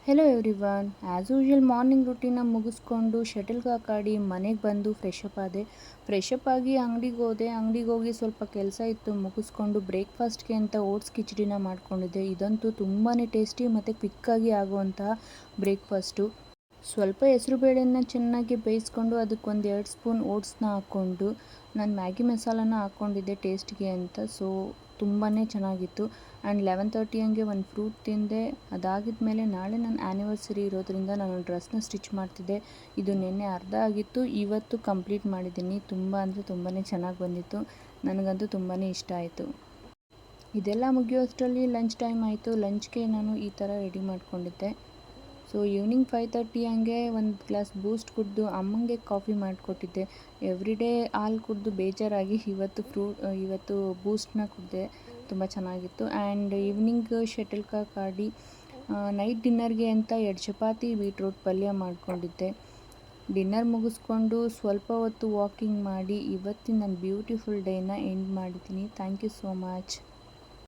Hello everyone, as usual morning routine ಮುಗಿಸ್ಕೊಂಡು shuttle cock ಆಡಿ ಮನೆಗೆ ಬಂದು ಫ್ರೆಶಪ್ ಆದೆ. ಫ್ರೆಶಪ್ ಆಗಿ ಅಂಗಡಿಗೆ ಹೋಗಿ ಸ್ವಲ್ಪ ಕೆಲಸ ಇತ್ತು ಮುಗಿಸ್ಕೊಂಡು ಬ್ರೇಕ್ಫಾಸ್ಟ್ಗೆ ಅಂತ ಓಟ್ಸ್ ಕಿಚಡಿನ ಮಾಡ್ಕೊಂಡಿದ್ದೆ. ಇದಂತೂ ತುಂಬಾ ಟೇಸ್ಟಿ ಮತ್ತು ಕ್ವಿಕ್ಕಾಗಿ ಆಗುವಂತಹ ಬ್ರೇಕ್ಫಾಸ್ಟು. ಸ್ವಲ್ಪ ಹೆಸರುಬೇಳೆನ ಚೆನ್ನಾಗಿ ಬೇಯಿಸ್ಕೊಂಡು ಅದಕ್ಕೊಂದು 2 ಸ್ಪೂನ್ ಓಟ್ಸ್ನ ಹಾಕ್ಕೊಂಡು ನಾನು ಮ್ಯಾಗಿ ಮಸಾಲಾನ ಹಾಕ್ಕೊಂಡಿದ್ದೆ ಟೇಸ್ಟ್ಗೆ ಅಂತ. ಸೊ ತುಂಬಾ ಚೆನ್ನಾಗಿತ್ತು. ಆ್ಯಂಡ್ 11:30 ಹಂಗೆ ಒಂದು ಫ್ರೂಟ್ ತಿಂದೆ. ಅದಾಗಿದ್ಮೇಲೆ ನಾಳೆ ನನ್ನ ಆ್ಯನಿವರ್ಸರಿ ಇರೋದ್ರಿಂದ ನಾನು ಡ್ರೆಸ್ನ ಸ್ಟಿಚ್ ಮಾಡ್ತಿದ್ದೆ. ಇದು ನಿನ್ನೆ ಅರ್ಧ ಆಗಿತ್ತು, ಇವತ್ತು ಕಂಪ್ಲೀಟ್ ಮಾಡಿದ್ದೀನಿ. ತುಂಬ ಅಂದರೆ ತುಂಬಾ ಚೆನ್ನಾಗಿ ಬಂದಿತ್ತು. ನನಗಂತೂ ತುಂಬಾ ಇಷ್ಟ ಆಯಿತು. ಇದೆಲ್ಲ ಮುಗಿಯೋಷ್ಟರಲ್ಲಿ ಲಂಚ್ ಟೈಮ್ ಆಯಿತು. ಲಂಚ್ಗೆ ನಾನು ಈ ಥರ ರೆಡಿ ಮಾಡ್ಕೊಂಡಿದ್ದೆ. ಸೊ ಈವ್ನಿಂಗ್ 5:30 ಹಂಗೆ ಒಂದು ಗ್ಲಾಸ್ ಬೂಸ್ಟ್ ಕುಡಿದು ಅಮ್ಮಂಗೆ ಕಾಫಿ ಮಾಡಿಕೊಟ್ಟಿದ್ದೆ. ಎವ್ರಿಡೇ ಹಾಲು ಕುಡಿದು ಬೇಜಾರಾಗಿ ಇವತ್ತು ಬೂಸ್ಟ್ನ ಕುಡಿದೆ. ತುಂಬ ಚೆನ್ನಾಗಿತ್ತು. ಆ್ಯಂಡ್ ಈವ್ನಿಂಗ್ ಶಟಲ್ ಕಾಕ್ ಆಡಿ ನೈಟ್ ಡಿನ್ನರ್ಗೆ ಅಂತ 2 ಚಪಾತಿ ಬೀಟ್ರೂಟ್ ಪಲ್ಯ ಮಾಡ್ಕೊಂಡಿದ್ದೆ. ಡಿನ್ನರ್ ಮುಗಿಸ್ಕೊಂಡು ಸ್ವಲ್ಪ ಹೊತ್ತು ವಾಕಿಂಗ್ ಮಾಡಿ ಇವತ್ತಿನ ನನ್ನ ಬ್ಯೂಟಿಫುಲ್ ಡೇನ ಎಂಡ್ ಮಾಡಿದ್ದೀನಿ. Thank you so much.